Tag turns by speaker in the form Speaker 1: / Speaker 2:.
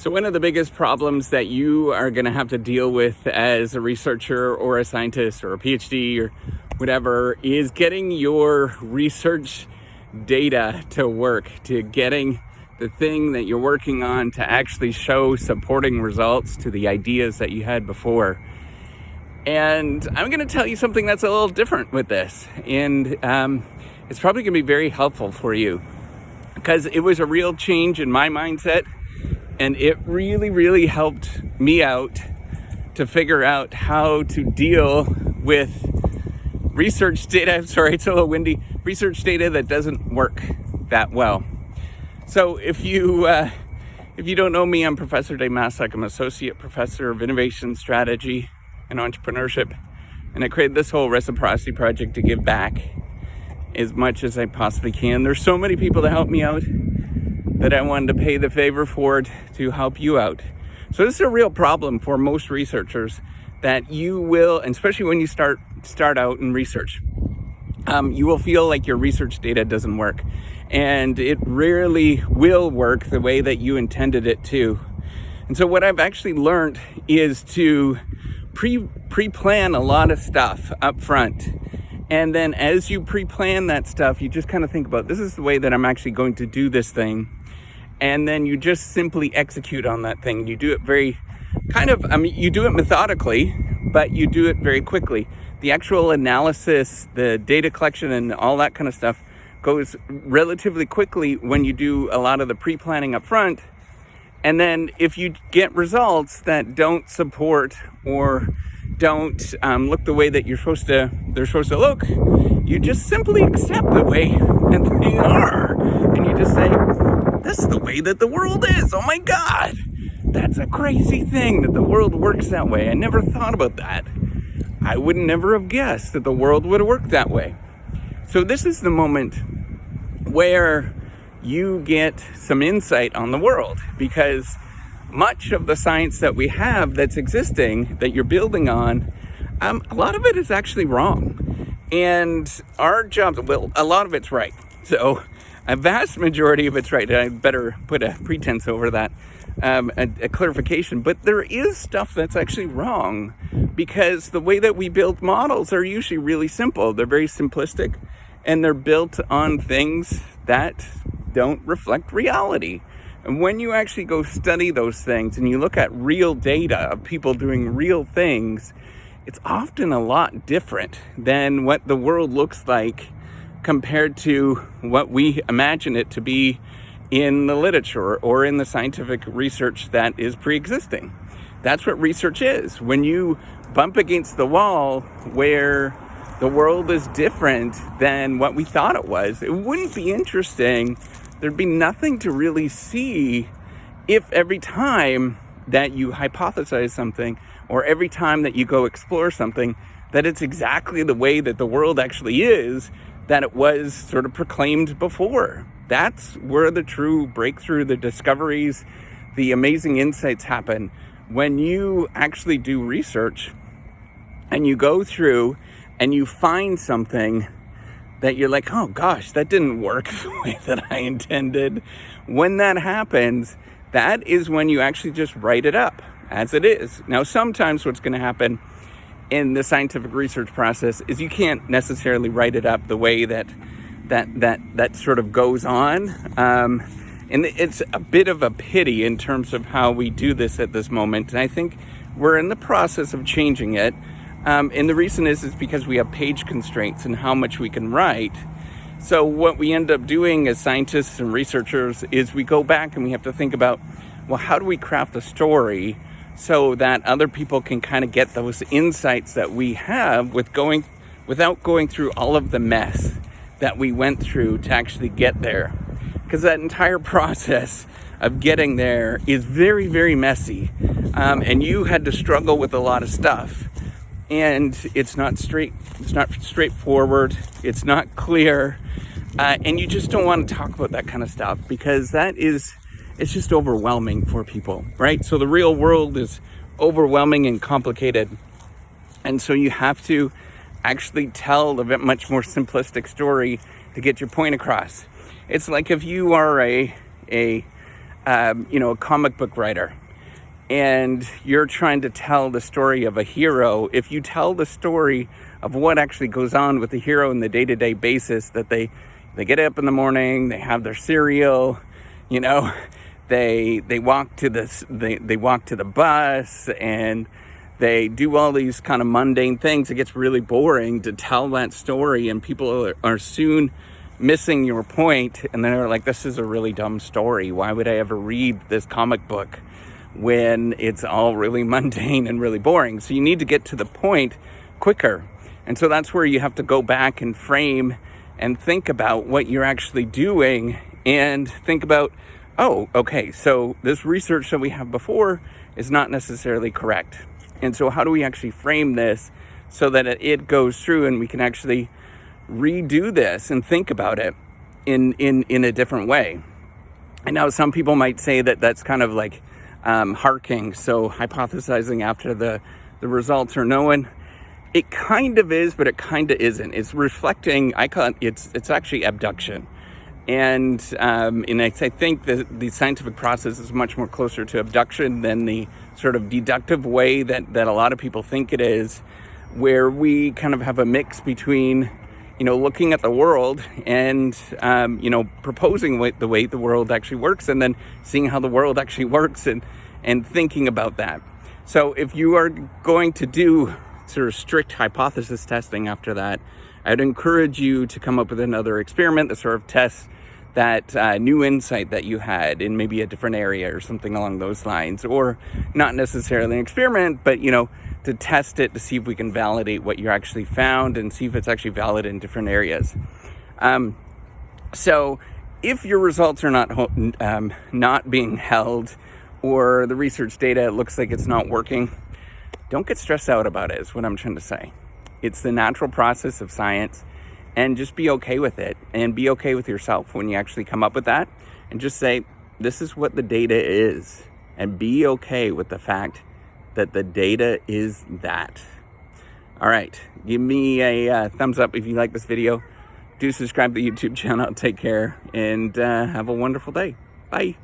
Speaker 1: So one of the biggest problems that you are going to have to deal with as a researcher or a scientist or a PhD or whatever is getting your research data to work, to getting the thing that you're working on to actually show supporting results to the ideas that you had before. And I'm going to tell you something that's a little different with this. And it's probably going to be very helpful for you because it was a real change in my mindset. And it really, really helped me out to figure out how to deal with research data. Sorry, it's a little windy. Research data that doesn't work that well. So if you don't know me, I'm Professor Maslach. I'm Associate Professor of Innovation Strategy and Entrepreneurship. And I created this whole reciprocity project to give back as much as I possibly can. There's so many people to help me out that I wanted to pay the favor for it to help you out. So this is a real problem for most researchers that you will, and especially when you start out in research, you will feel like your research data doesn't work. And it rarely will work the way that you intended it to. And so what I've actually learned is to pre-plan a lot of stuff up front. And then as you pre-plan that stuff, you just kind of think about, this is the way that I'm actually going to do this thing. And then you just simply execute on that thing. You do it you do it methodically, but you do it very quickly. The actual analysis, the data collection and all that kind of stuff goes relatively quickly when you do a lot of the pre-planning up front. And then if you get results that don't support or don't look the way that they're supposed to look, you just simply accept the way that they are. And you just say, that's the way that the world is. Oh my God, that's a crazy thing that the world works that way. I never thought about that. I would never have guessed that the world would work that way. So this is the moment where you get some insight on the world, because much of the science that we have that's existing, that you're building on, a lot of it is actually wrong. And our job, well, a lot of it's right. So a vast majority of it's right. I better put a pretense over that, a clarification. But there is stuff that's actually wrong, because the way that we build models are usually really simple. They're very simplistic, and they're built on things that don't reflect reality. And when you actually go study those things and you look at real data of people doing real things, it's often a lot different than what the world looks like compared to what we imagine it to be in the literature or in the scientific research that is pre-existing. That's what research is. When you bump against the wall where the world is different than what we thought it was, it wouldn't be interesting. There'd be nothing to really see if every time that you hypothesize something or every time that you go explore something, that it's exactly the way that the world actually is, that it was sort of proclaimed before. That's where the true breakthrough, the discoveries, the amazing insights happen. When you actually do research and you go through and you find something that you're like, oh gosh, that didn't work the way that I intended. When that happens, that is when you actually just write it up as it is. Now, sometimes what's going to happen in the scientific research process is you can't necessarily write it up the way that sort of goes on. And it's a bit of a pity in terms of how we do this at this moment. And I think we're in the process of changing it. And the reason is because we have page constraints and how much we can write. So what we end up doing as scientists and researchers is we go back and we have to think about, well, how do we craft a story so that other people can kind of get those insights that we have without going through all of the mess that we went through to actually get there. Because that entire process of getting there is very, very messy. And you had to struggle with a lot of stuff. And it's not straightforward. It's not clear. And you just don't want to talk about that kind of stuff because it's just overwhelming for people, right? So the real world is overwhelming and complicated. And so you have to actually tell a bit much more simplistic story to get your point across. It's like if you are a a comic book writer, and you're trying to tell the story of a hero. If you tell the story of what actually goes on with the hero in the day-to-day basis, that they get up in the morning, they have their cereal, they walk to the bus, and they do all these kind of mundane things, it gets really boring to tell that story, and people are soon missing your point, and they're like, this is a really dumb story. Why would I ever read this comic book when it's all really mundane and really boring? So you need to get to the point quicker. And so that's where you have to go back and frame and think about what you're actually doing, and think about, oh, okay, so this research that we have before is not necessarily correct. And so how do we actually frame this so that it goes through and we can actually redo this and think about it in a different way? And now some people might say that that's kind of like harking, so hypothesizing after the results are known. It kind of is, but it kind of isn't. It's reflecting, it's actually abduction. And I think the scientific process is much more closer to abduction than the sort of deductive way that a lot of people think it is, where we kind of have a mix between, looking at the world and, proposing the way the world actually works, and then seeing how the world actually works and thinking about that. So if you are going to do sort of strict hypothesis testing after that, I'd encourage you to come up with another experiment that sort of tests that new insight that you had in maybe a different area or something along those lines, or not necessarily an experiment, but to test it to see if we can validate what you actually found and see if it's actually valid in different areas. So if your results are not being held, or the research data looks like it's not working, don't get stressed out about it, is what I'm trying to say. It's the natural process of science, and just be okay with it, and be okay with yourself when you actually come up with that, and just say, this is what the data is, and be okay with the fact that the data is that. All right, give me a thumbs up if you like this video. Do subscribe to the YouTube channel. Take care, and have a wonderful day. Bye.